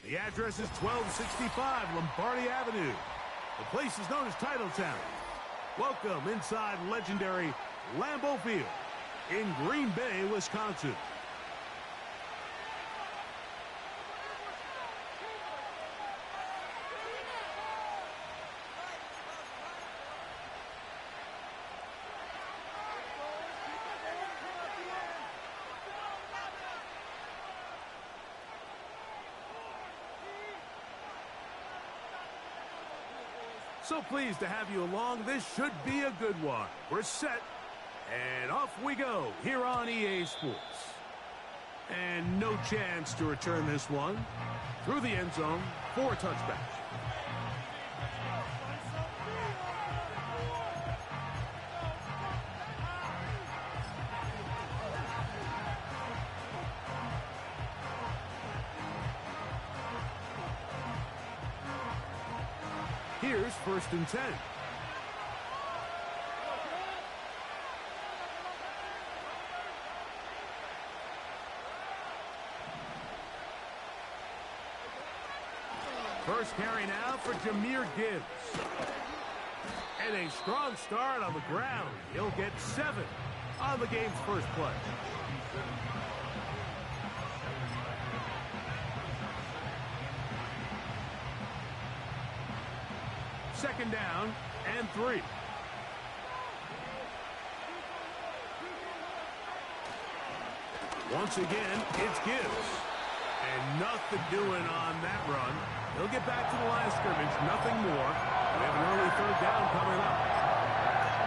The address is 1265 Lombardi Avenue. The place is known as Titletown. Welcome inside legendary Lambeau Field in Green Bay, Wisconsin. So pleased to have you along. This should be a good one. We're set, and off we go here on EA Sports. And no chance to return this one through the end zone for a touchback. Here's 1st and 10. First carry now for Jahmyr Gibbs. And a strong start on the ground. He'll get 7 on the game's first play. Second down and 3. Once again, it's Gibbs. And nothing doing on that run. He'll get back to the line of scrimmage, nothing more. We have an early 3rd down coming up.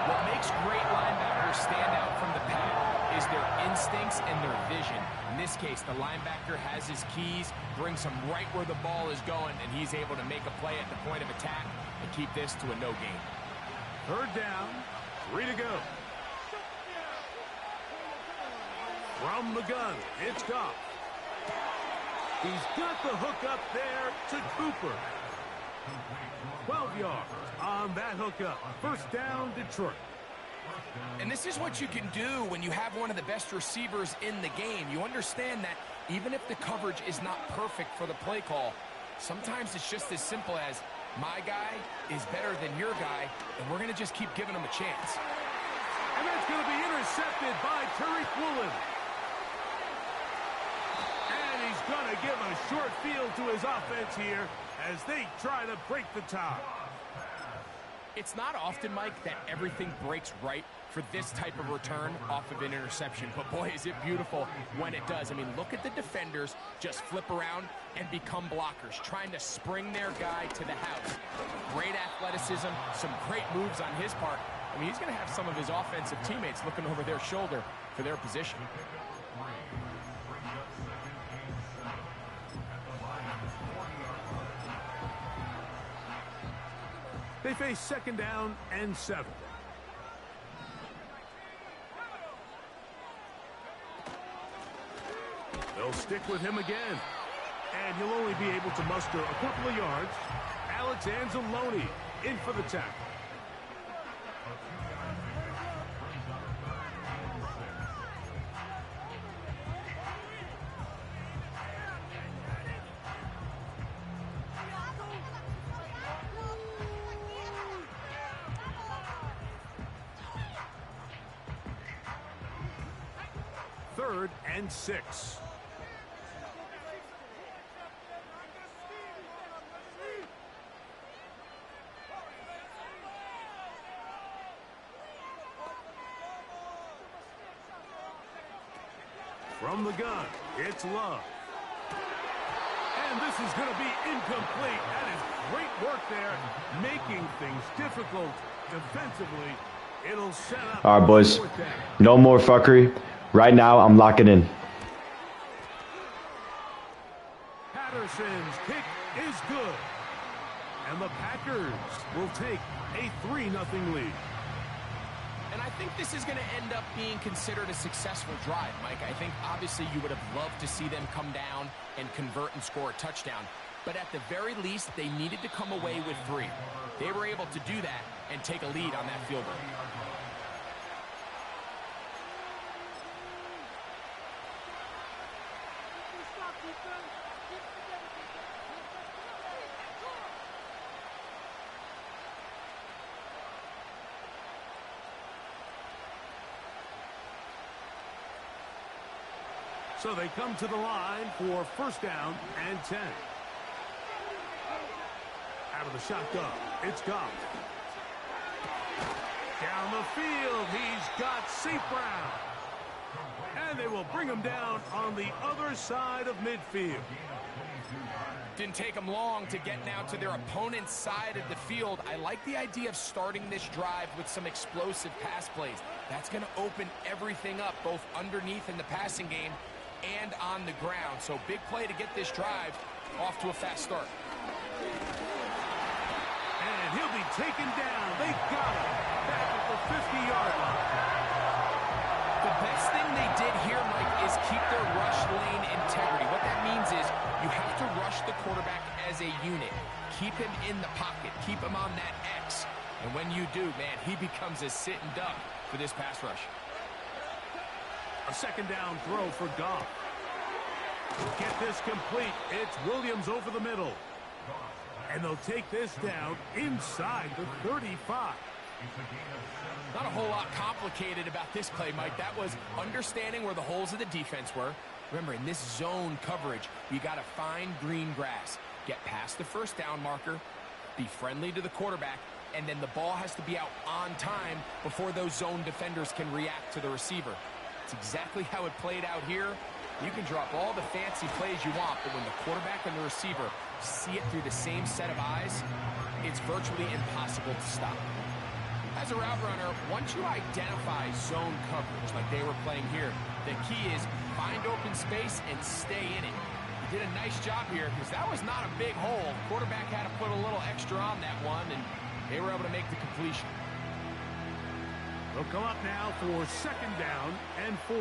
What makes great linebackers stand out from the pack is their instincts and their vision. In this case, the linebacker has his keys, brings him right where the ball is going, and he's able to make a play at the point of attack and keep this to a no gain. 3rd down, 3 to go. From the gun, it's Goff. He's got the hook up there to Cooper. 12 yards on that hookup. 1st down, Detroit. And this is what you can do when you have one of the best receivers in the game. You understand that even if the coverage is not perfect for the play call, sometimes it's just as simple as my guy is better than your guy, and we're going to just keep giving him a chance. And that's going to be intercepted by Tariq Woolen. And he's going to give a short field to his offense here as they try to break the tie. It's not often, Mike, that everything breaks right for this type of return off of an interception. But, boy, is it beautiful when it does. I mean, look at the defenders just flip around and become blockers, trying to spring their guy to the house. Great athleticism, some great moves on his part. I mean, he's going to have some of his offensive teammates looking over their shoulder for their position. They face 2nd down and 7. They'll stick with him again. And he'll only be able to muster a couple of yards. Alex Anzalone in for the tackle. Third and 6. From the gun, it's Love. And this is going to be incomplete. That is great work there, making things difficult defensively. It'll set up. All right, boys. No more fuckery. Right now, I'm locking in. Patterson's kick is good. And the Packers will take a 3-0 lead. And I think this is going to end up being considered a successful drive, Mike. I think obviously you would have loved to see them come down and convert and score a touchdown. But at the very least, they needed to come away with 3. They were able to do that and take a lead on that field goal. So they come to the line for first down and 10. Out of the shotgun, it's Goff. Down the field, he's got St. Brown. And they will bring him down on the other side of midfield. Didn't take them long to get now to their opponent's side of the field. I like the idea of starting this drive with some explosive pass plays. That's going to open everything up, both underneath in the passing game and on the ground. So big play to get this drive off to a fast start. And he'll be taken down. They got him back at the 50-yard line. The best thing they did here, Mike, is keep their rush lane integrity. What that means is you have to rush the quarterback as a unit. Keep him in the pocket. Keep him on that X. And when you do, man, he becomes a sitting duck for this pass rush. A second down throw for Goff. Get this complete. It's Williams over the middle. And they'll take this down inside the 35. Not a whole lot complicated about this play, Mike. That was understanding where the holes of the defense were. Remember, in this zone coverage, you got to find green grass. Get past the first down marker, be friendly to the quarterback, and then the ball has to be out on time before those zone defenders can react to the receiver. It's exactly how it played out here. You can drop all the fancy plays you want, but when the quarterback and the receiver see it through the same set of eyes, it's virtually impossible to stop. As a route runner, once you identify zone coverage like they were playing here, the key is find open space and stay in it. He did a nice job here because that was not a big hole. Quarterback had to put a little extra on that one, and they were able to make the completion. They'll come up now for second down and 4.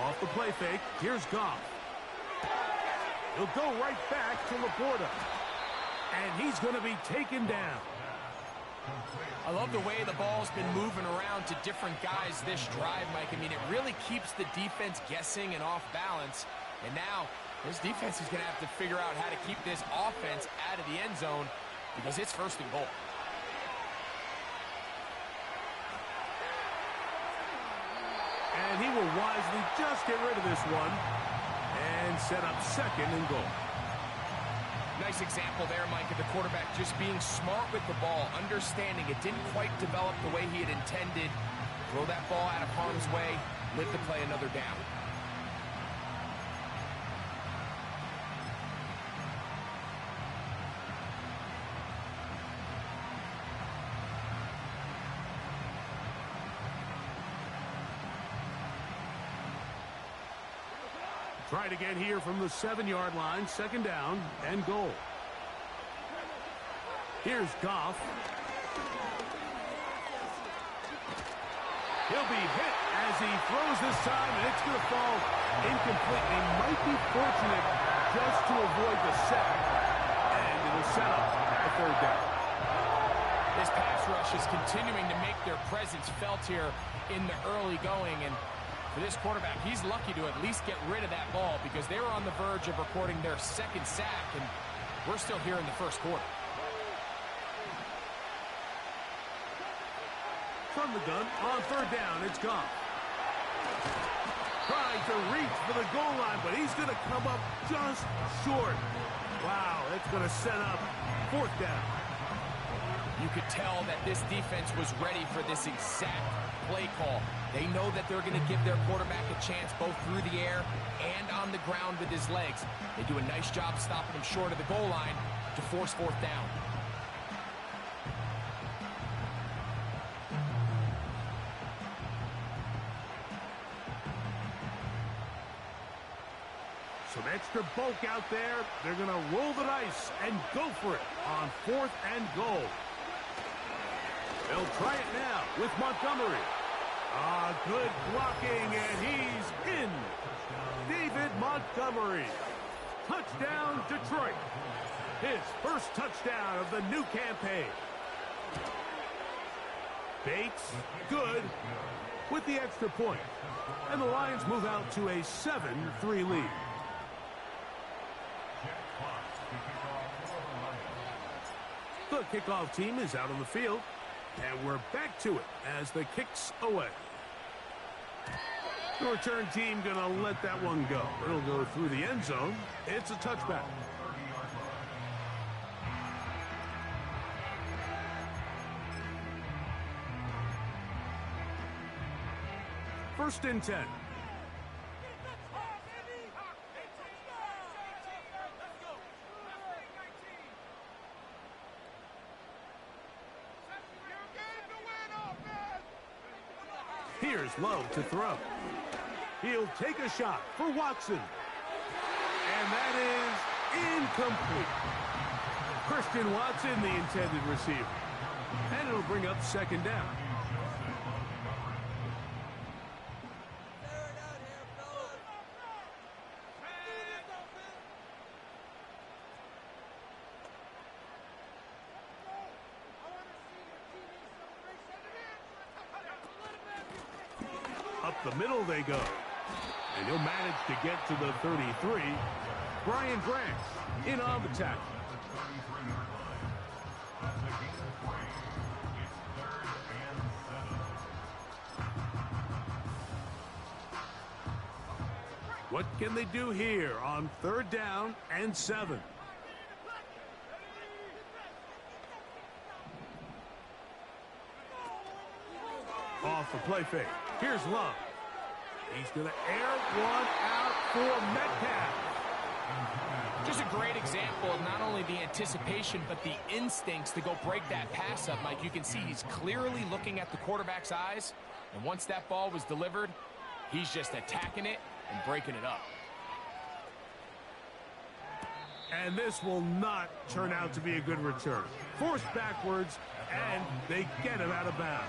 Off the play fake, here's Goff. He'll go right back to Laporta. And he's going to be taken down. I love the way the ball's been moving around to different guys this drive, Mike. I mean, it really keeps the defense guessing and off balance. And now, this defense is going to have to figure out how to keep this offense out of the end zone because it's first and goal. And he will wisely just get rid of this one and set up second and goal. Nice example there, Mike, of the quarterback just being smart with the ball, understanding it didn't quite develop the way he had intended. Throw that ball out of harm's way, live to play another down. Try to get here from the 7-yard line, second down and goal. Here's Goff. He'll be hit as he throws this time, and it's going to fall incomplete. He might be fortunate just to avoid the sack, and it'll set up the third down. This pass rush is continuing to make their presence felt here in the early going, and for this quarterback, he's lucky to at least get rid of that ball because they were on the verge of recording their second sack, and we're still here in the first quarter. From the gun, on third down, it's Goff. Trying to reach for the goal line, but he's going to come up just short. Wow, it's going to set up fourth down. You could tell that this defense was ready for this exact play call. They know that they're going to give their quarterback a chance both through the air and on the ground with his legs. They do a nice job stopping him short of the goal line to force fourth down. Some extra bulk out there. They're going to roll the dice and go for it on fourth and goal. They'll try it now with Montgomery. Good blocking, and he's in. David Montgomery. Touchdown, Detroit. His first touchdown of the new campaign. Bates, good, with the extra point. And the Lions move out to a 7-3 lead. The kickoff team is out on the field. And we're back to it as the kick's away. The return team going to let that one go. It'll go through the end zone. It's a touchback. First and 10. Here's Love to throw. He'll take a shot for Watson. And that is incomplete. Christian Watson, the intended receiver. And it'll bring up second down. Up the middle they go. And he'll manage to get to the 33. Brian Branch in on the tackle. What can they do here on 3rd down and 7? Off the play fake. Here's Love. He's going to air one out for Metcalf. Just a great example of not only the anticipation, but the instincts to go break that pass up, Mike. You can see he's clearly looking at the quarterback's eyes. And once that ball was delivered, he's just attacking it and breaking it up. And this will not turn out to be a good return. Forced backwards, and they get him out of bounds.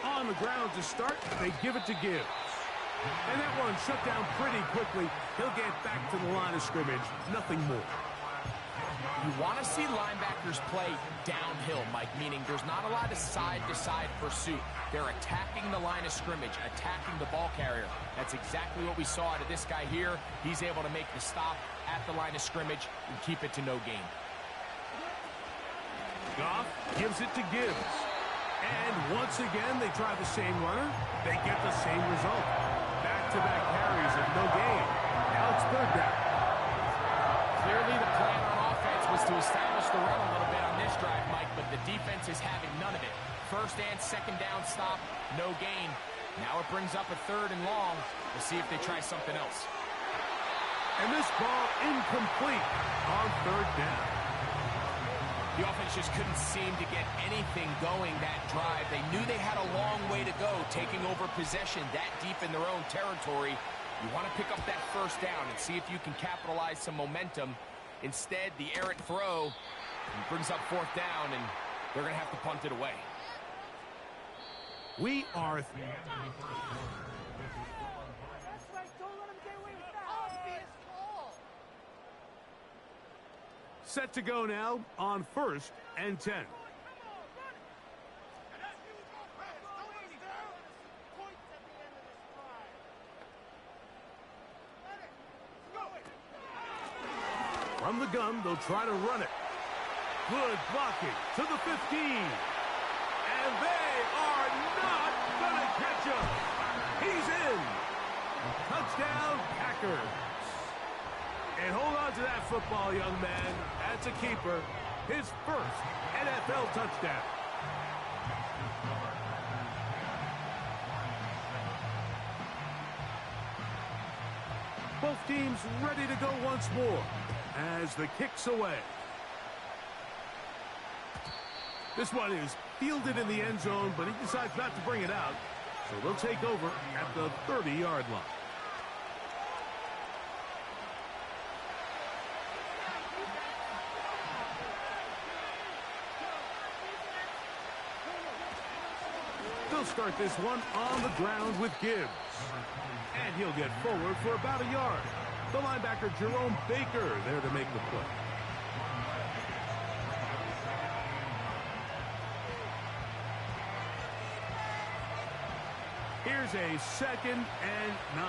On the ground to start, they give it to Gibbs. And that one shut down pretty quickly. He'll get back to the line of scrimmage. Nothing more. You want to see linebackers play downhill, Mike, meaning there's not a lot of side-to-side pursuit. They're attacking the line of scrimmage, attacking the ball carrier. That's exactly what we saw out of this guy here. He's able to make the stop at the line of scrimmage and keep it to no gain. Goff gives it to Gibbs. And once again, they try the same runner. They get the same result. Back-to-back carries of no gain. Now it's 3rd down. Clearly the plan on offense was to establish the run a little bit on this drive, Mike, but the defense is having none of it. 1st and 2nd down stop, no gain. Now it brings up a 3rd and long. We'll see if they try something else. And this ball incomplete on 3rd down. The offense just couldn't seem to get anything going that drive. They knew they had a long way to go, taking over possession that deep in their own territory. You want to pick up that 1st down and see if you can capitalize some momentum. Instead, the errant throw brings up 4th down, and they're going to have to punt it away. We are... Set to go now on 1st and 10. From the gun, they'll try to run it. Good blocking to the 15. And they are not going to catch him. He's in. Touchdown, Packers. And hold on to that football, young man. That's a keeper. His 1st NFL touchdown. Both teams ready to go once more as the kick's away. This one is fielded in the end zone, but he decides not to bring it out. So they'll take over at the 30-yard line. They'll start this one on the ground with Gibbs. And he'll get forward for about a yard. The linebacker, Jerome Baker, there to make the play. Here's a 2nd and 9.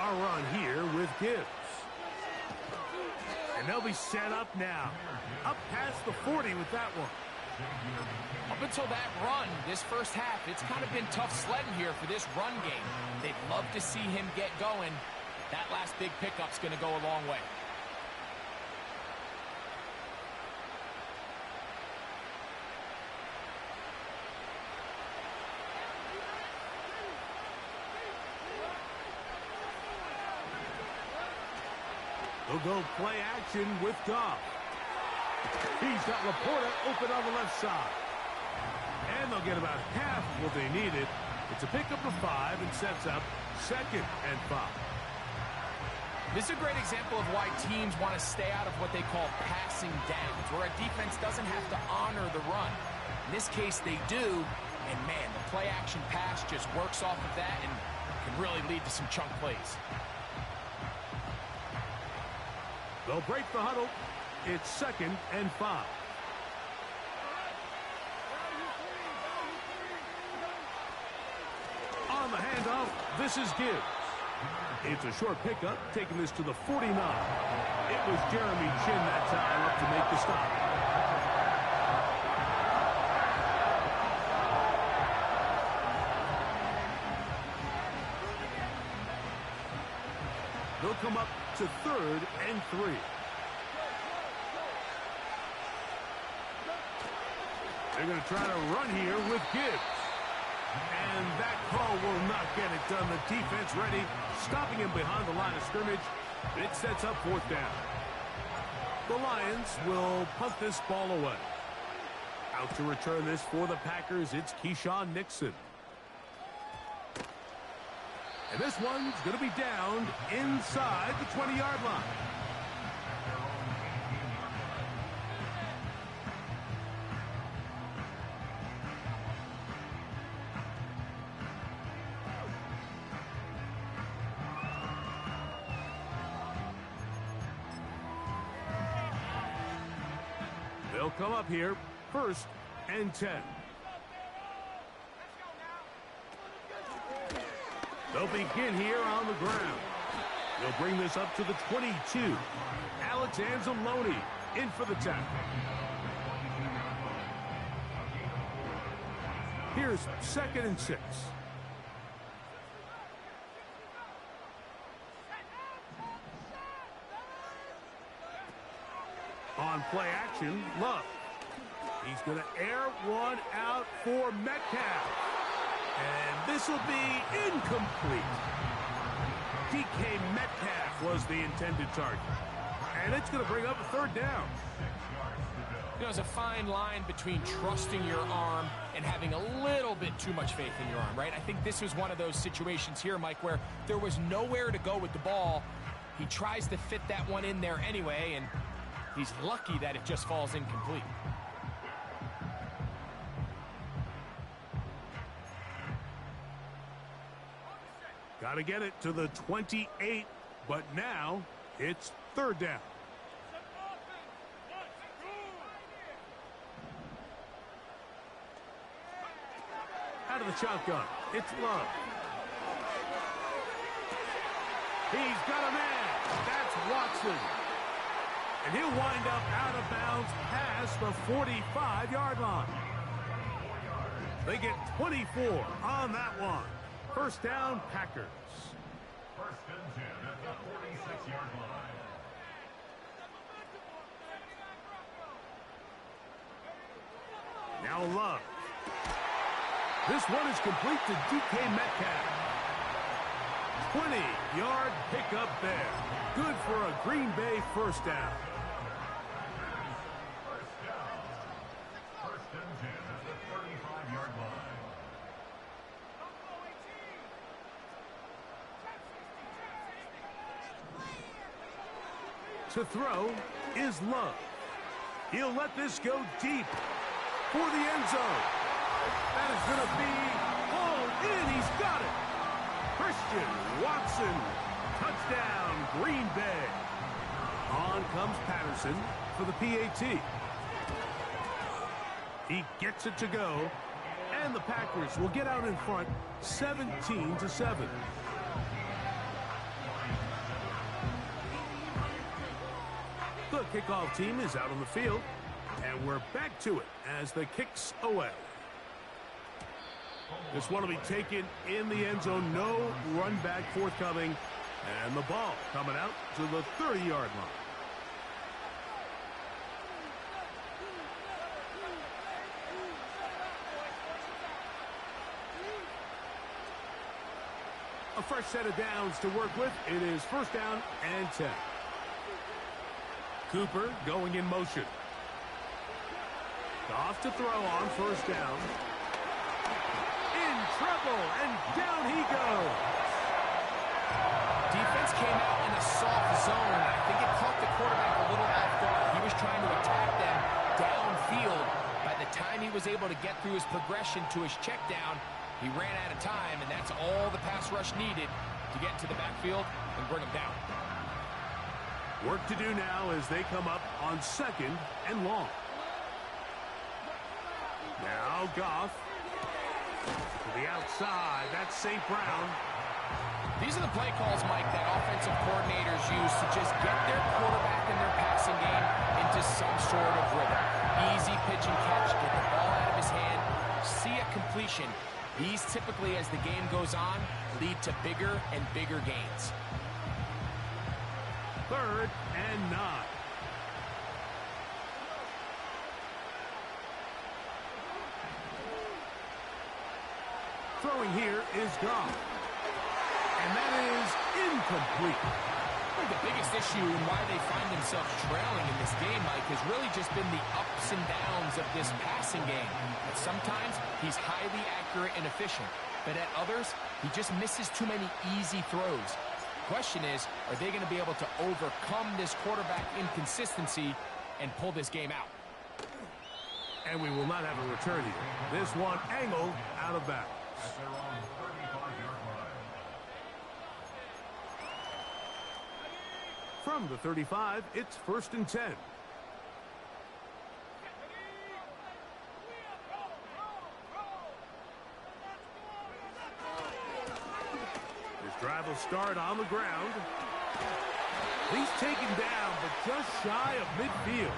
A run here with Gibbs. And they'll be set up now. Up past the 40 with that one. Up until that run, this first half, it's kind of been tough sledding here for this run game. They'd love to see him get going. That last big pickup's going to go a long way. They'll go play action with Goff. He's got Laporta open on the left side. And they'll get about half what they needed. It's a pickup of 5 and sets up 2nd and 5. This is a great example of why teams want to stay out of what they call passing downs, where a defense doesn't have to honor the run. In this case, they do. And, man, the play-action pass just works off of that and can really lead to some chunk plays. They'll break the huddle. It's 2nd and 5. On the handoff, this is Gibbs. It's a short pickup, taking this to the 49. It was Jeremy Chin that time up to make the stop. They'll come up to 3rd and 3. They're going to try to run here with Gibbs. And that call will not get it done. The defense ready, stopping him behind the line of scrimmage. It sets up 4th down. The Lions will punt this ball away. Out to return this for the Packers, it's Keyshawn Nixon. And this one's going to be down inside the 20-yard line. They'll come up here, 1st and 10. They'll begin here on the ground. They'll bring this up to the 22. Alex Anzalone in for the tackle. Here's 2nd and 6. On play action, Love. He's going to air one out for Metcalf. And this will be incomplete. DK Metcalf was the intended target. And it's going to bring up a 3rd down. You know, there's a fine line between trusting your arm and having a little bit too much faith in your arm, right? I think this was one of those situations here, Mike, where there was nowhere to go with the ball. He tries to fit that one in there anyway, and he's lucky that it just falls incomplete. Got to get it to the 28, but now it's 3rd down. Out of the shotgun, it's Love. He's got a man. That's Watson. And he'll wind up out of bounds past the 45-yard line. They get 24 on that one. 1st down, Packers. 1st and 10 at the 46-yard line. Now Love. This one is complete to DK Metcalf. 20-yard pickup there. Good for a Green Bay 1st down. 1st and 10 at the 35-yard line. To throw is Love. He'll let this go deep for the end zone. That is going to be hauled in. He's got it. Christian Watson. Touchdown, Green Bay. On comes Patterson for the PAT. He gets it to go, and the Packers will get out in front 17-7. The kickoff team is out on the field, and we're back to it as the kick's away. This one will be taken in the end zone. No run back forthcoming, and the ball coming out to the 30-yard line. A fresh set of downs to work with. It is first down and 10. Cooper going in motion. Off to throw on first down. In trouble, and down he goes. Defense came out in a soft zone. I think it caught the quarterback a little off guard. He was trying to attack them downfield. By the time he was able to get through his progression to his check down, he ran out of time, and that's all the pass rush needed to get to the backfield and bring him down. Work to do now as they come up on second and long. Now Goff to the outside. That's St. Brown. These are the play calls, Mike, that offensive coordinators use to just get their quarterback and their passing game into some sort of rhythm. Easy pitch and catch, get the ball out of his hand, see a completion. These typically, as the game goes on, lead to bigger and bigger gains. Third and 9. Throwing here is Goff. And that is incomplete. I think the biggest issue and why they find themselves trailing in this game, Mike, has really just been the ups and downs of this passing game. But sometimes he's highly accurate and efficient, but at others, he just misses too many easy throws. Question is, are they going to be able to overcome this quarterback inconsistency and pull this game out? And we will not have a return here. This one angled out of bounds. At their own 35-yard line. From the 35, it's first and 10. This drive will start on the ground. He's taken down, but just shy of midfield.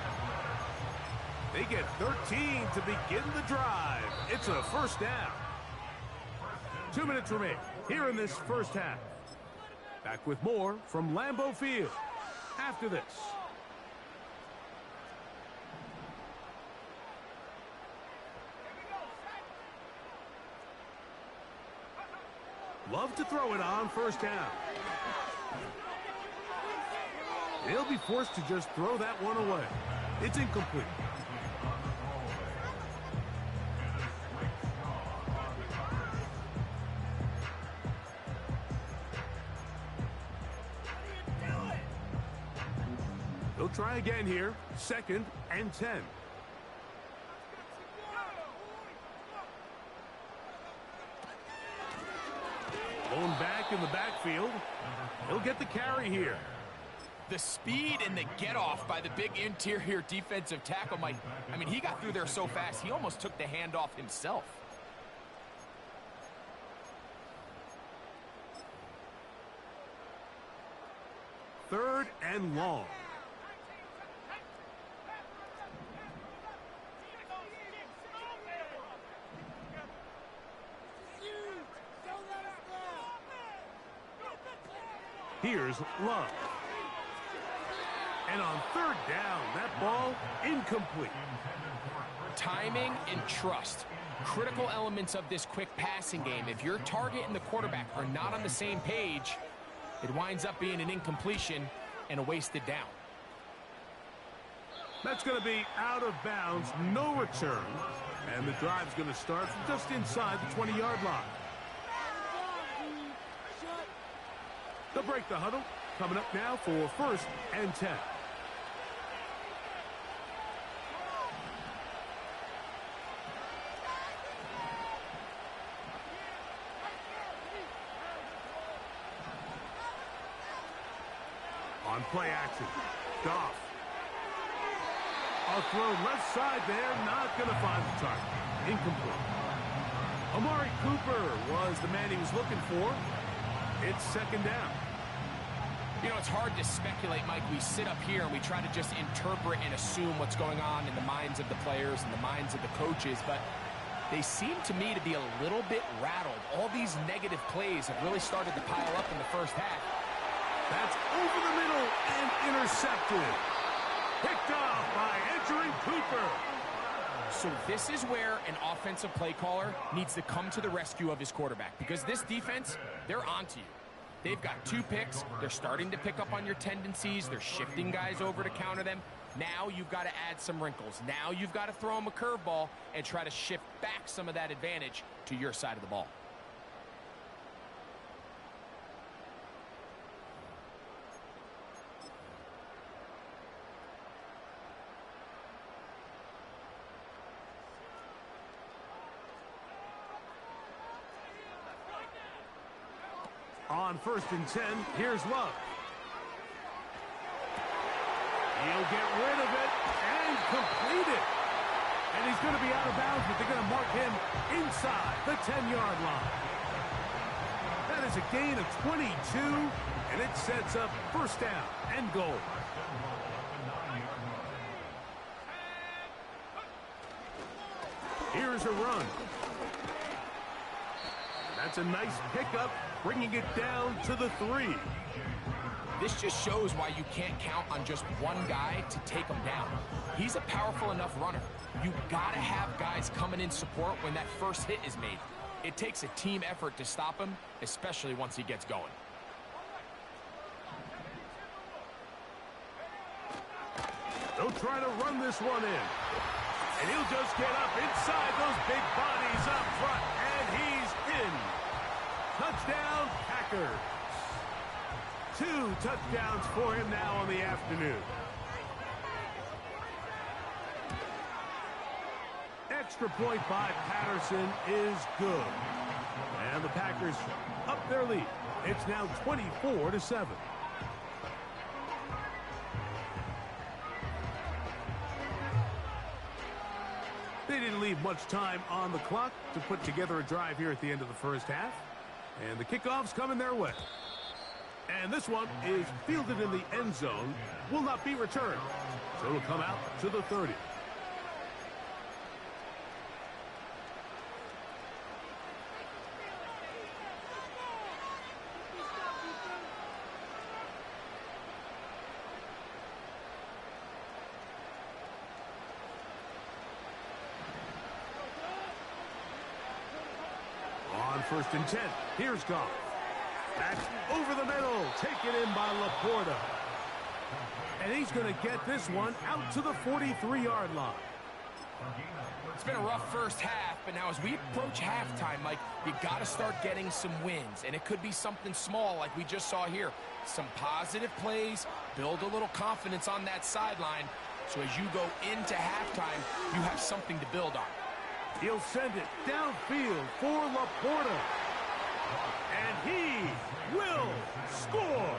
They get 13 to begin the drive. It's a first down. 2 minutes remain here in this first half. Back with more from Lambeau Field after this. Love to throw it on first down. They'll be forced to just throw that one away. It's incomplete. They'll try again here. Second and 10. Going back in the backfield. He'll get the carry here. The speed and the get-off by the big interior defensive tackle, Mike. I mean, he got through there so fast, he almost took the handoff himself. Third and long. Here's Love. And on third down, that ball incomplete. Timing and trust. Critical elements of this quick passing game. If your target and the quarterback are not on the same page, it winds up being an incompletion and a wasted down. That's going to be out of bounds, no return. And the drive's going to start just inside the 20-yard line. They'll break the huddle. Coming up now for first and 10. On play action, Goff. Ball thrown left side there, not going to find the target. Incomplete. Amari Cooper was the man he was looking for. It's second down. You know, it's hard to speculate, Mike. We sit up here and we try to just interpret and assume what's going on in the minds of the players and the minds of the coaches, but they seem to me to be a little bit rattled. All these negative plays have really started to pile up in the first half. That's over the middle and intercepted. Picked off by entering Cooper. So this is where an offensive play caller needs to come to the rescue of his quarterback, because this defense, they're onto you. They've got 2 picks. They're starting to pick up on your tendencies. They're shifting guys over to counter them. Now you've got to add some wrinkles. Now you've got to throw them a curveball and try to shift back some of that advantage to your side of the ball. On 1st and 10, here's Love. He'll get rid of it and complete it. And he's going to be out of bounds, but they're going to mark him inside the 10-yard line. That is a gain of 22, and it sets up first down and goal. Here's a run. That's a nice pickup, bringing it down to the 3. This just shows why you can't count on just one guy to take him down. He's a powerful enough runner. You gotta have guys coming in support when that first hit is made. It takes a team effort to stop him, especially once he gets going. They'll try to run this one in. And he'll just get up inside those big bodies up front, and he's in. Touchdown, Packers. 2 touchdowns for him now on the afternoon. Extra point by Patterson is good. And the Packers up their lead. It's now 24-7. They didn't leave much time on the clock to put together a drive here at the end of the first half. And the kickoff's coming their way. And this one is fielded in the end zone, will not be returned. So it'll come out to the 30. On 1st and 10, here's Goff. That's over the middle, taken in by Laporta. And he's going to get this one out to the 43-yard line. It's been a rough first half, but now as we approach halftime, Mike, you got to start getting some wins. And it could be something small like we just saw here. Some positive plays, build a little confidence on that sideline. So as you go into halftime, you have something to build on. He'll send it downfield for Laporta. And he will score.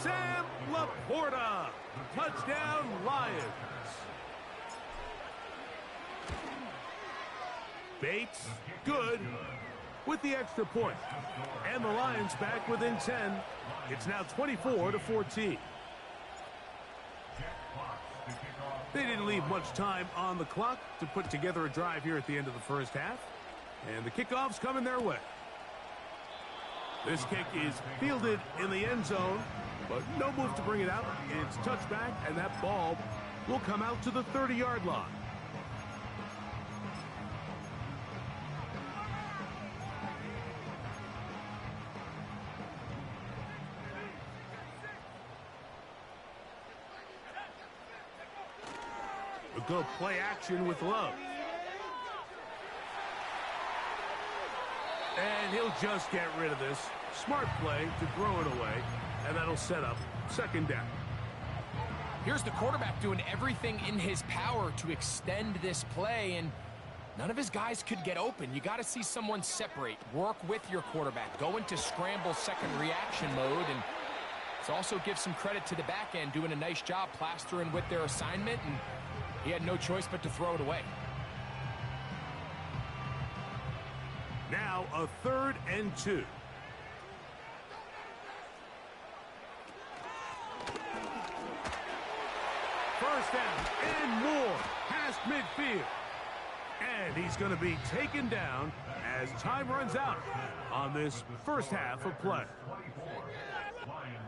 Sam Laporta. Touchdown, Lions. Bates, good, with the extra point. And the Lions back within 10. It's now 24-14. They didn't leave much time on the clock to put together a drive here at the end of the first half. And the kickoff's coming their way. This kick is fielded in the end zone, but no move to bring it out. It's touchback, and that ball will come out to the 30-yard line. We'll go play action with Love. And he'll just get rid of this. Smart play to throw it away, and that'll set up second down. Here's the quarterback doing everything in his power to extend this play, and none of his guys could get open. You got to see someone separate, work with your quarterback, go into scramble second reaction mode, and Let's also give some credit to the back end, doing a nice job plastering with their assignment, and he had no choice but to throw it away. Now a 3rd and 2. First down and more past midfield. And he's going to be taken down as time runs out on this first half of play. Lions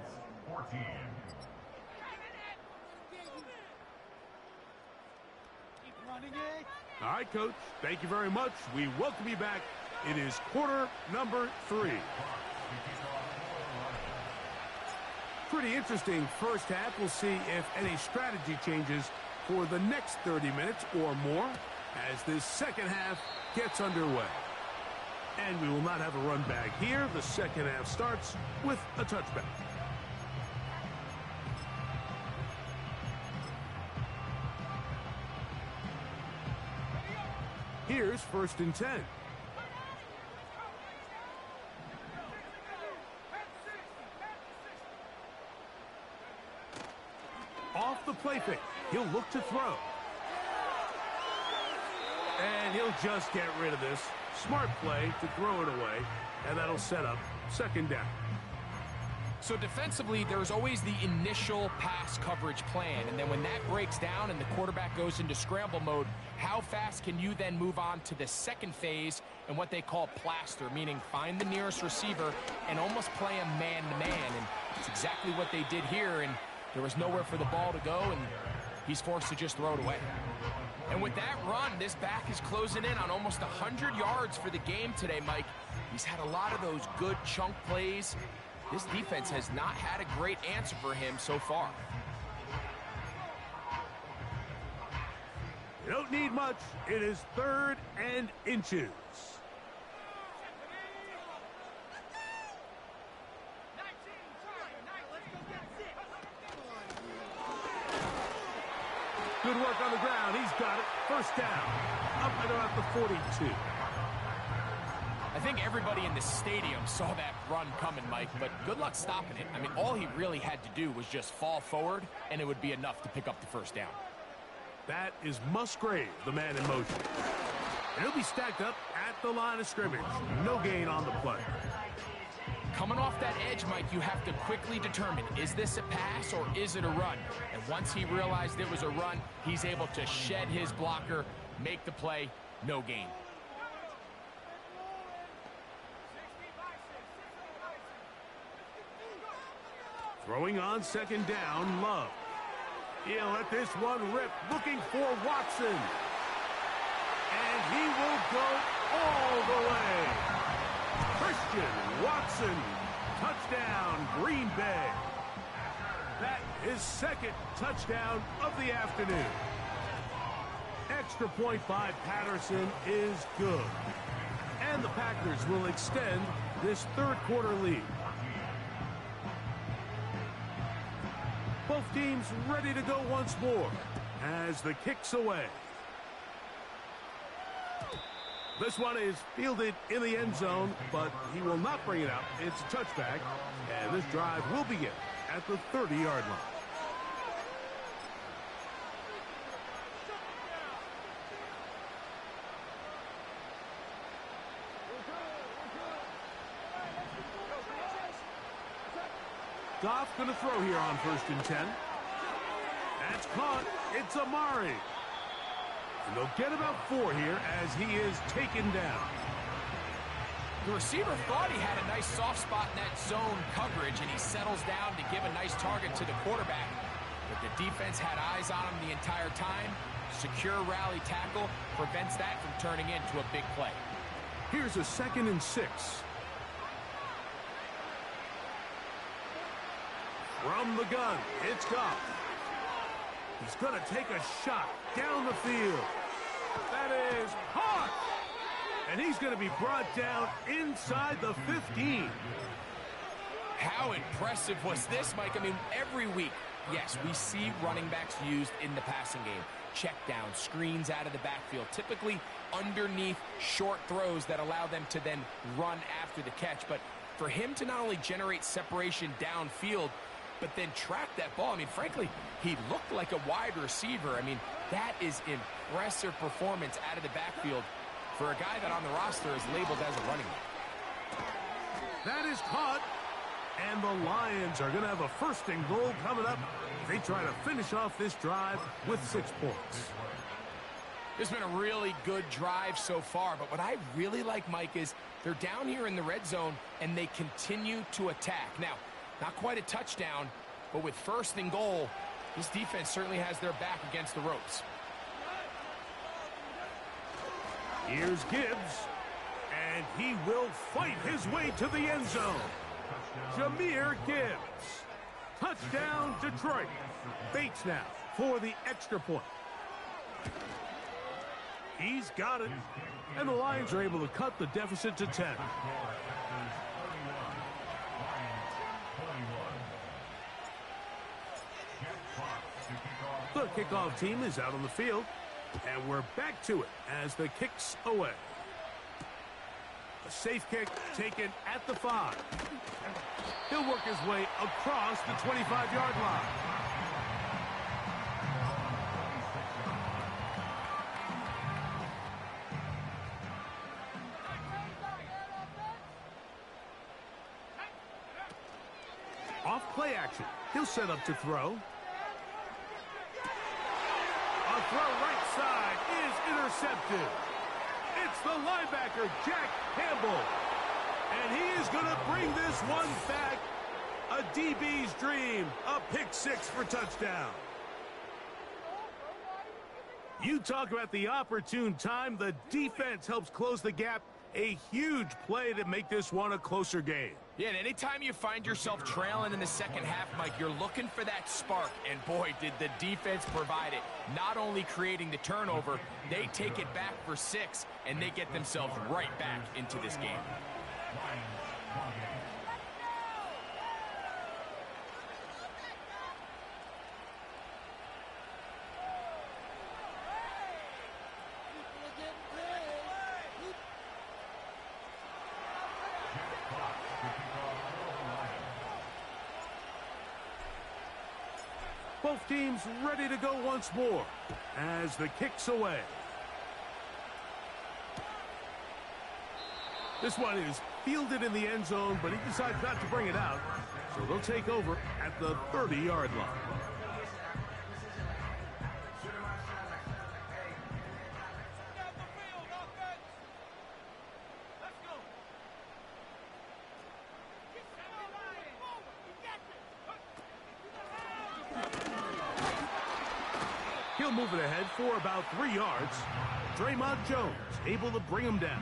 14. All right, Coach. Thank you very much. We welcome you back. It is quarter number 3. Pretty interesting first half. We'll see if any strategy changes for the next 30 minutes or more as this second half gets underway. And we will not have a run back here. The second half starts with a touchback. Here's 1st and 10. Off the play fake. He'll look to throw. And he'll just get rid of this. Smart play to throw it away. And that'll set up 2nd down. So defensively, there's always the initial pass coverage plan. And then when that breaks down and the quarterback goes into scramble mode, how fast can you then move on to the second phase and what they call plaster, meaning find the nearest receiver and almost play him man-to-man. And it's exactly what they did here. And there was nowhere for the ball to go, and he's forced to just throw it away. And with that run, this back is closing in on almost 100 yards for the game today, Mike. He's had a lot of those good chunk plays. This defense has not had a great answer for him so far. You don't need much. It is 3rd and inches. Good work on the ground. He's got it. First down. Up and about the 42. I think everybody in the stadium saw that run coming, Mike, but good luck stopping it. I mean, all he really had to do was just fall forward, and it would be enough to pick up the first down. That is Musgrave, the man in motion. And he'll be stacked up at the line of scrimmage. No gain on the play. Coming off that edge, Mike, you have to quickly determine, is this a pass or is it a run? And once he realized it was a run, he's able to shed his blocker, make the play, no gain. Throwing on 2nd down, Love. He'll let this one rip, looking for Watson. And he will go all the way. Christian Watson, touchdown, Green Bay. That is 2nd touchdown of the afternoon. Extra point by Patterson is good. And the Packers will extend this 3rd quarter lead. Both teams ready to go once more as the kick's away. This one is fielded in the end zone, but he will not bring it out. It's a touchback, and this drive will begin at the 30-yard line. Goff going to throw here on 1st and 10. That's caught. It's Amari. And they'll get about 4 here as he is taken down. The receiver thought he had a nice soft spot in that zone coverage, and he settles down to give a nice target to the quarterback. But the defense had eyes on him the entire time. Secure rally tackle prevents that from turning into a big play. Here's a 2nd and 6. From the gun, it's Goff. He's going to take a shot down the field. That is caught. And he's going to be brought down inside the 15. How impressive was this, Mike? I mean, every week, yes, we see running backs used in the passing game. Check down, screens out of the backfield, typically underneath short throws that allow them to then run after the catch. But for him to not only generate separation downfield, but then track that ball. I mean, frankly, he looked like a wide receiver. I mean, that is impressive performance out of the backfield for a guy that on the roster is labeled as a running back. That is caught. And the Lions are going to have a 1st and goal coming up. They try to finish off this drive with 6 points. This has been a really good drive so far, but what I really like, Mike, is they're down here in the red zone, and they continue to attack. Now, not quite a touchdown, but with 1st and goal, this defense certainly has their back against the ropes. Here's Gibbs, and he will fight his way to the end zone. Jahmyr Gibbs. Touchdown, Detroit. Bates now for the extra point. He's got it. And the Lions are able to cut the deficit to 10. The kickoff team is out on the field. And we're back to it as the kick's away. A safe kick taken at the 5. He'll work his way across the 25-yard line. Off play action. He'll set up to throw. A throw right side is intercepted. It's the linebacker, Jack Campbell. And he is going to bring this one back. A DB's dream. A pick 6 for touchdown. You talk about the opportune time. The defense helps close the gap. A huge play to make this one a closer game. Yeah, and anytime you find yourself trailing in the second half, Mike, you're looking for that spark. And boy, did the defense provide it. Not only creating the turnover, they take it back for 6, and they get themselves right back into this game. Both teams ready to go once more as the kick's away. This one is fielded in the end zone, but he decides not to bring it out. So they'll take over at the 30-yard line. He'll move it ahead for about 3 yards. Draymond Jones able to bring him down.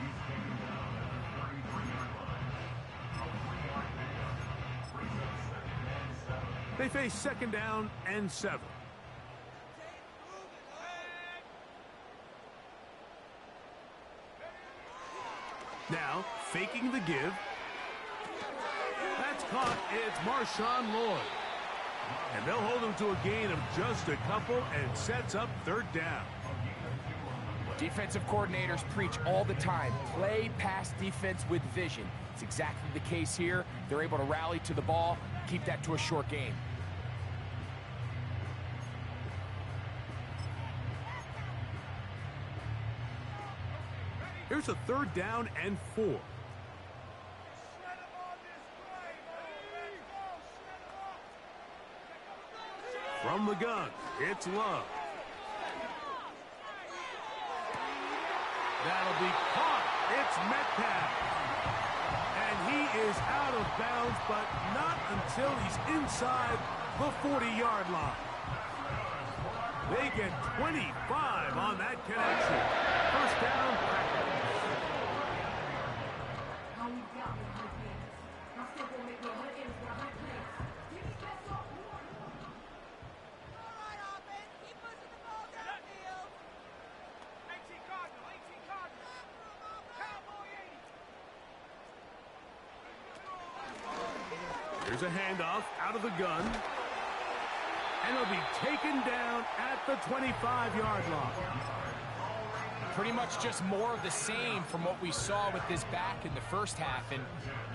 They face 2nd down and 7. Now, faking the give. That's caught. It's Marshawn Lloyd. And they'll hold him to a gain of just a couple and sets up 3rd down. Defensive coordinators preach all the time, play pass defense with vision. It's exactly the case here. They're able to rally to the ball, keep that to a short game. Here's a 3rd down and 4. From the gun, it's Love. That'll be caught. It's Metcalf. And he is out of bounds, but not until he's inside the 40-yard line. They get 25 on that connection. 1st down, Packers. Here's a handoff out of the gun. And it'll be taken down at the 25-yard line. pretty much just more of the same from what we saw with this back in the first half. And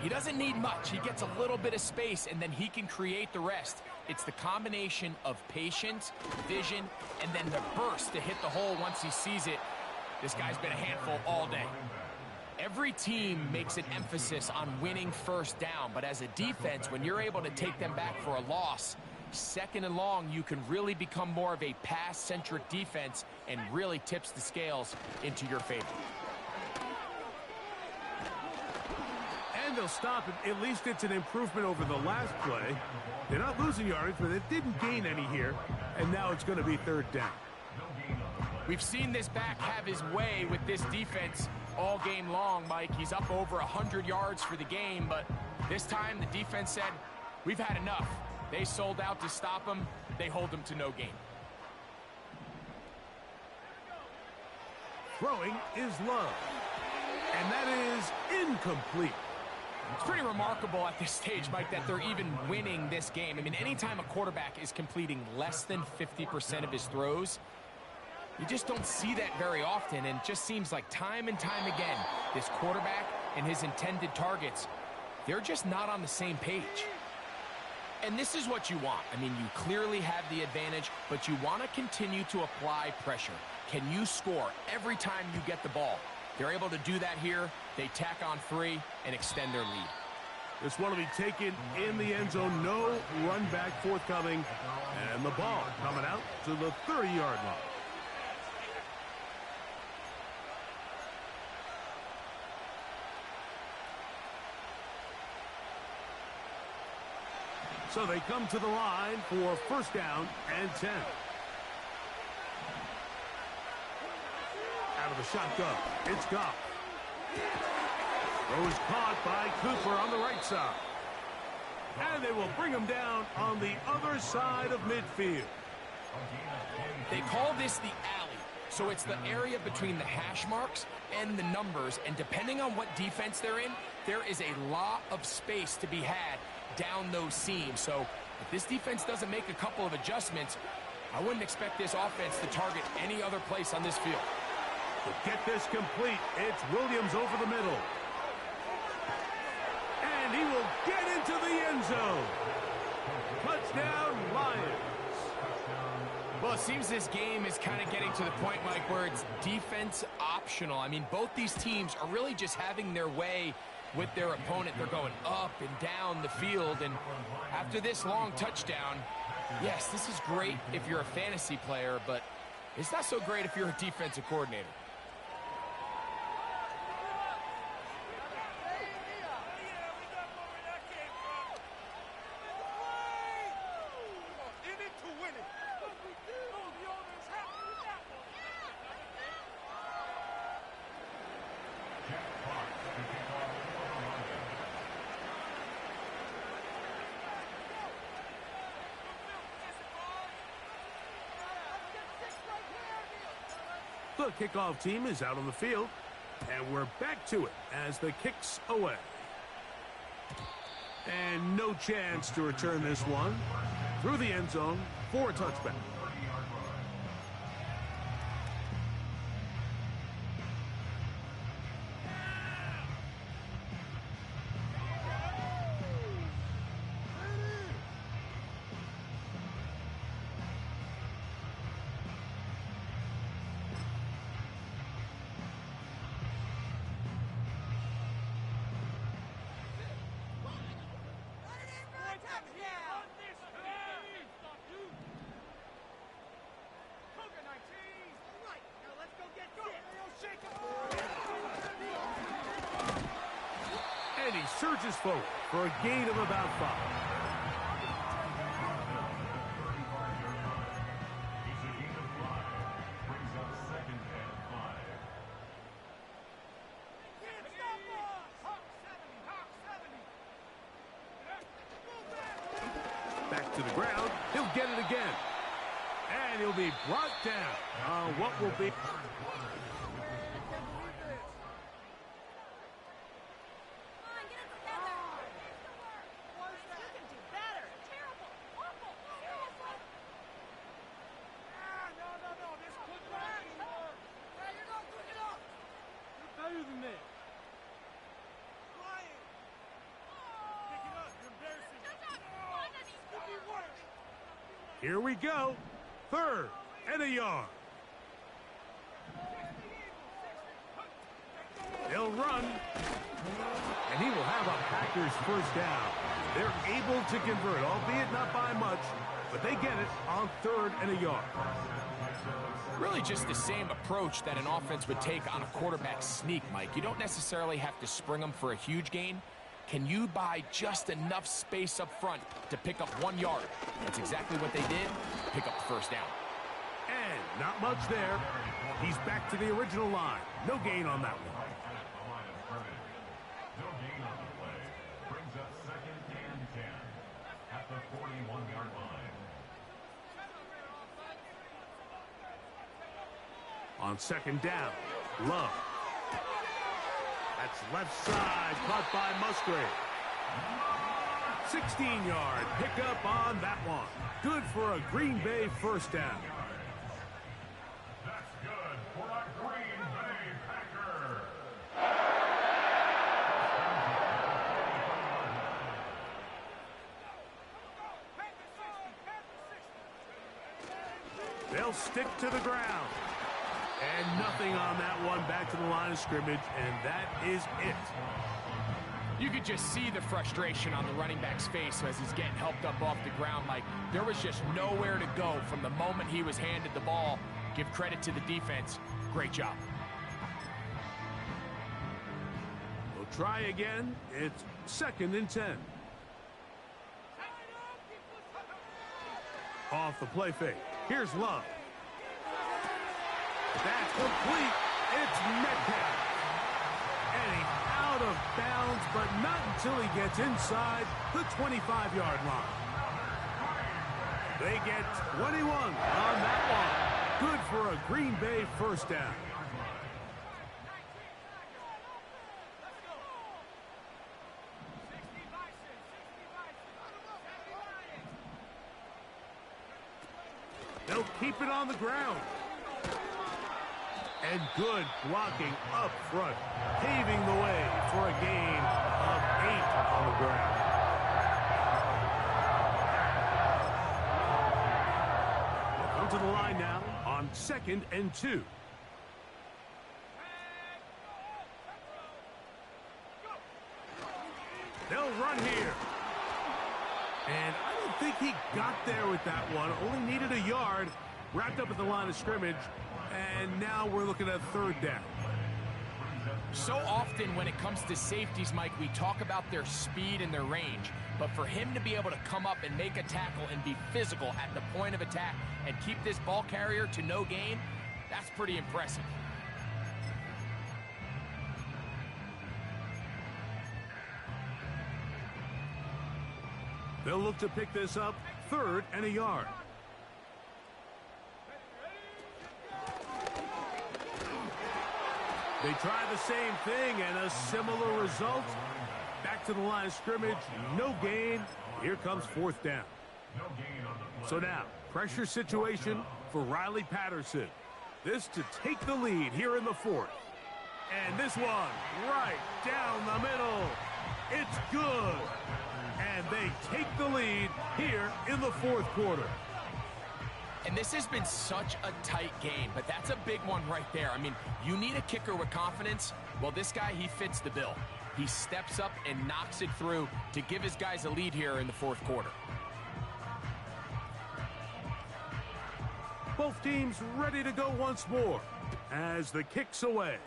he doesn't need much. He gets a little bit of space, and then he can create the rest. It's the combination of patience, vision, and then the burst to hit the hole once he sees it. This guy's been a handful all day. Every team makes an emphasis on winning first down, but as a defense, when you're able to take them back for a loss, second and long, you can really become more of a pass-centric defense and really tips the scales into your favor. And they'll stop it. At least it's an improvement over the last play. They're not losing yardage, but they didn't gain any here. And now it's going to be third down. We've seen this back have his way with this defense all game long, Mike. He's up over 100 yards for the game, but this time the defense said, we've had enough. They sold out to stop him. They hold him to no gain. Throwing is Love. And that is incomplete. It's pretty remarkable at this stage, Mike, that they're even winning this game. I mean, anytime a quarterback is completing less than 50% of his throws, you just don't see that very often, and it just seems like time and time again, this quarterback and his intended targets, they're just not on the same page. And this is what you want. I mean, you clearly have the advantage, but you want to continue to apply pressure. Can you score every time you get the ball? They're able to do that here. They tack on 3 and extend their lead. This one will be taken in the end zone. No run back forthcoming. And the ball coming out to the 30-yard line. So they come to the line for first down and 10. Out of the shotgun, it's Goff. Throw is caught by Cooper on the right side. And they will bring him down on the other side of midfield. They call this the alley. So it's the area between the hash marks and the numbers. And depending on what defense they're in, there is a lot of space to be had down those seams. So if this defense doesn't make a couple of adjustments, I wouldn't expect this offense to target any other place on this field. To get this complete, it's Williams over the middle. And he will get into the end zone. Touchdown, Lions. Well, it seems this game is kind of getting to the point, Mike, where it's defense optional. I mean, both these teams are really just having their way with their opponent. They're going up and down the field, and after this long touchdown, yes, this is great if you're a fantasy player, but it's not so great if you're a defensive coordinator. The kickoff team is out on the field, and we're back to it as the kick's away. And no chance to return this one through the end zone for a touchback. And he surges forward for a gain of about 5. Back to the ground. He'll get it again. And he'll be brought down. What will be... Here we go. 3rd and a yard. They'll run. And he will have a Packers first down. They're able to convert, albeit not by much, but they get it on 3rd and a yard. Really just the same approach that an offense would take on a quarterback sneak, Mike. You don't necessarily have to spring them for a huge gain. Can you buy just enough space up front to pick up 1 yard? That's exactly what they did. Pick up the first down. And not much there. He's back to the original line. No gain on that one. No gain on the play. Brings up 2nd and 10 at the 41-yard line. On 2nd down, Love. That's left side, caught by Musgrave. 16-yard pickup on that one. Good for a Green Bay first down. That's good for a Green Bay Packer. They'll stick to the ground. And nothing on that one, back to the line of scrimmage, and that is it. You could just see the frustration on the running back's face as he's getting helped up off the ground. Like, there was just nowhere to go from the moment he was handed the ball. Give credit to the defense. Great job. We'll try again. It's 2nd and 10. Off the play fake. Here's Love. That's complete. It's Metcalf. And he's out of bounds, but not until he gets inside the 25-yard line. They get 21 on that one. Good for a Green Bay first down. They'll keep it on the ground. And good blocking up front, paving the way for a gain of 8 on the ground. They'll come to the line now on 2nd and 2. They'll run here. And I don't think he got there with that one. Only needed a yard. Wrapped up at the line of scrimmage. And now we're looking at 3rd down. So often when it comes to safeties, Mike, we talk about their speed and their range. But for him to be able to come up and make a tackle and be physical at the point of attack and keep this ball carrier to no gain, that's pretty impressive. They'll look to pick this up 3rd and a yard. They try the same thing and a similar result. Back to the line of scrimmage, no gain. Here comes 4th down. So now, pressure situation for Riley Patterson. This to take the lead here in the 4th. And this one right down the middle. It's good. And they take the lead here in the 4th quarter. And this has been such a tight game, but that's a big one right there. I mean, you need a kicker with confidence. Well, this guy, he fits the bill. He steps up and knocks it through to give his guys a lead here in the 4th quarter. Both teams ready to go once more as the kick's away.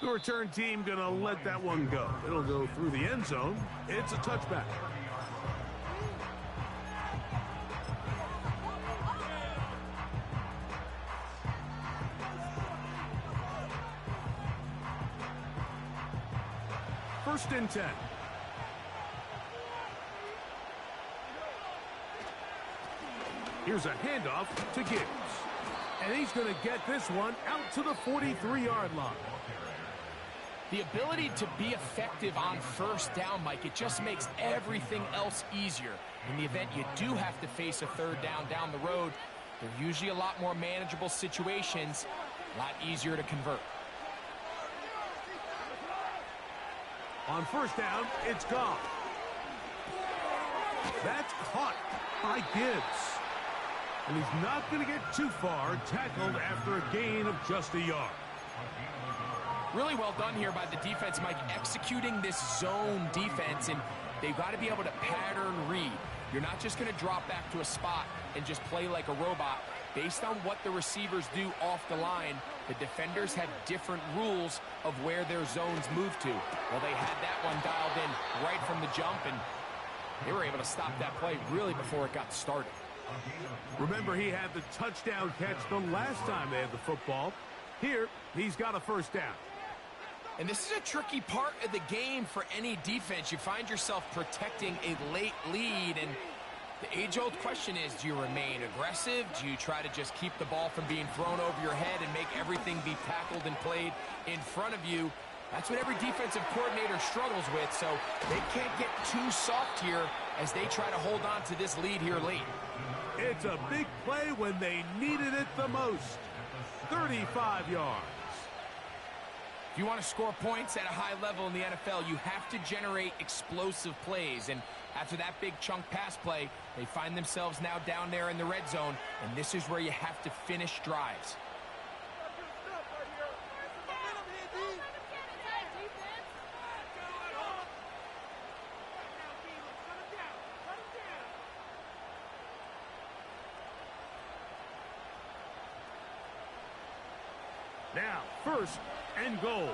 The return team going to let that one go. It'll go through the end zone. It's a touchback. First and 10. Here's a handoff to Gibbs. And he's going to get this one out to the 43-yard line. The ability to be effective on first down, Mike, it just makes everything else easier. In the event you do have to face a 3rd down the road, they're usually a lot more manageable situations, a lot easier to convert. On first down, it's gone. That's caught by Gibbs. And he's not going to get too far, tackled after a gain of just a yard. Really well done here by the defense, Mike, executing this zone defense, and they've got to be able to pattern read. You're not just going to drop back to a spot and just play like a robot. Based on what the receivers do off the line, the defenders have different rules of where their zones move to. Well, they had that one dialed in right from the jump, and they were able to stop that play really before it got started. Remember, he had the touchdown catch the last time they had the football. Here, he's got a first down. And this is a tricky part of the game for any defense. You find yourself protecting a late lead, and the age-old question is, do you remain aggressive? Do you try to just keep the ball from being thrown over your head and make everything be tackled and played in front of you? That's what every defensive coordinator struggles with, so they can't get too soft here as they try to hold on to this lead here late. It's a big play when they needed it the most. 35 yards. If you want to score points at a high level in the NFL, you have to generate explosive plays. And after that big chunk pass play, they find themselves now down there in the red zone. And this is where you have to finish drives. Now, first and goal.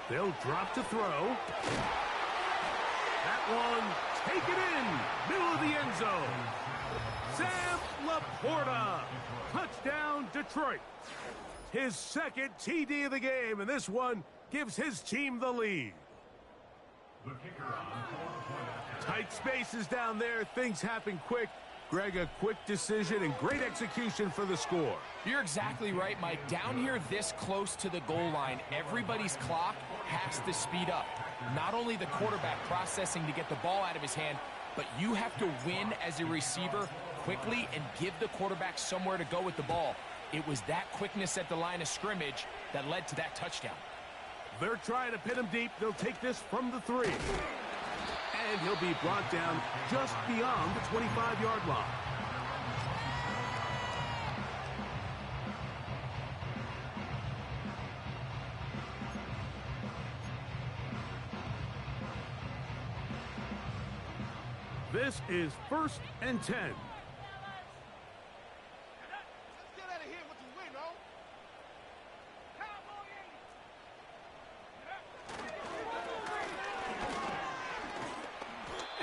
They'll drop to throw. That one, take it in, middle of the end zone. Sam Laporta, touchdown Detroit. His second TD of the game, and this one gives his team the lead. Tight spaces down there, things happen quick. Greg, a quick decision and great execution for the score. You're exactly right, Mike. Down here this close to the goal line, everybody's clock has to speed up. Not only the quarterback processing to get the ball out of his hand, but you have to win as a receiver quickly and give the quarterback somewhere to go with the ball. It was that quickness at the line of scrimmage that led to that touchdown. They're trying to pin him deep. They'll take this from the 3. And he'll be brought down just beyond the 25-yard line. This is 1st and 10.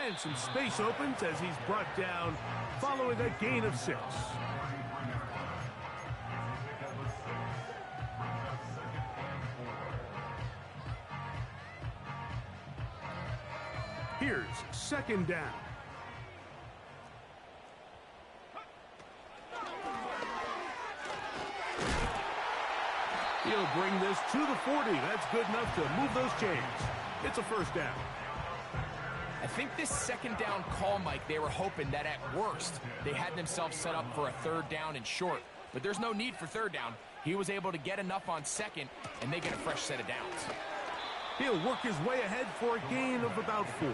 And some space opens as he's brought down following a gain of 6. Here's 2nd down. He'll bring this to the 40. That's good enough to move those chains. It's a first down. I think this 2nd down call, Mike, they were hoping that at worst they had themselves set up for a 3rd down and short. But there's no need for 3rd down. He was able to get enough on 2nd, and they get a fresh set of downs. He'll work his way ahead for a gain of about 4.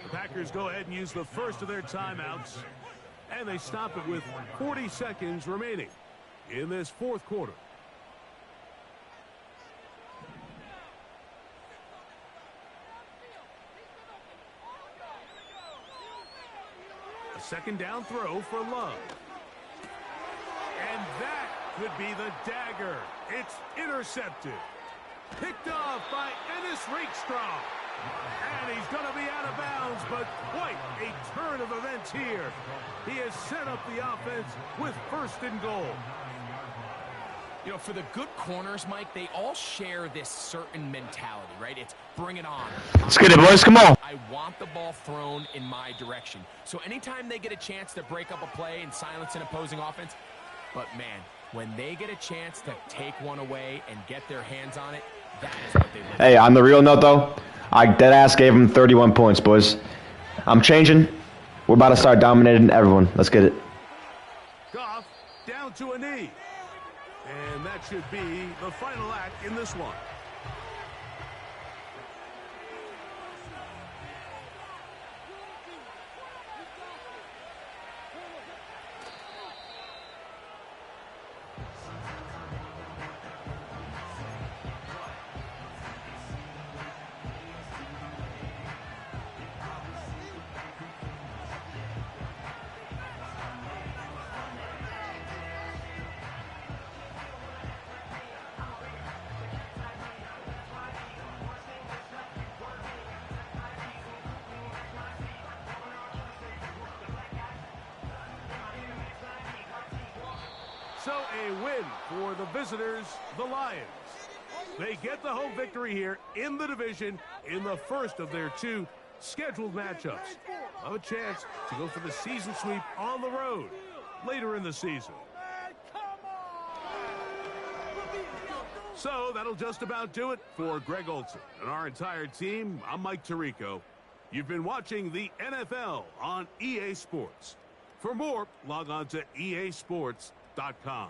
The Packers go ahead and use the first of their timeouts, and they stop it with 40 seconds remaining in this 4th quarter. A 2nd down throw for Love. And that could be the dagger. It's intercepted. Picked off by Ennis Rakestraw. And he's going to be out of bounds, but quite a turn of events here. He has set up the offense with 1st and goal. You know, for the good corners, Mike, they all share this certain mentality, right? It's bring it on. Let's get it, boys. Come on. I want the ball thrown in my direction. So anytime they get a chance to break up a play and silence an opposing offense, but man, when they get a chance to take one away and get their hands on it, that is what they live. Hey, on the real note, though, I deadass gave him 31 points, boys. I'm changing. We're about to start dominating everyone. Let's get it. Go down to a knee. And that should be the final act in this one. So a win for the visitors, the Lions. They get the home victory here in the division in the first of their 2 scheduled matchups. Have a chance to go for the season sweep on the road later in the season. So that'll just about do it for Greg Olson and our entire team. I'm Mike Tirico. You've been watching the NFL on EA Sports. For more, log on to easports.com.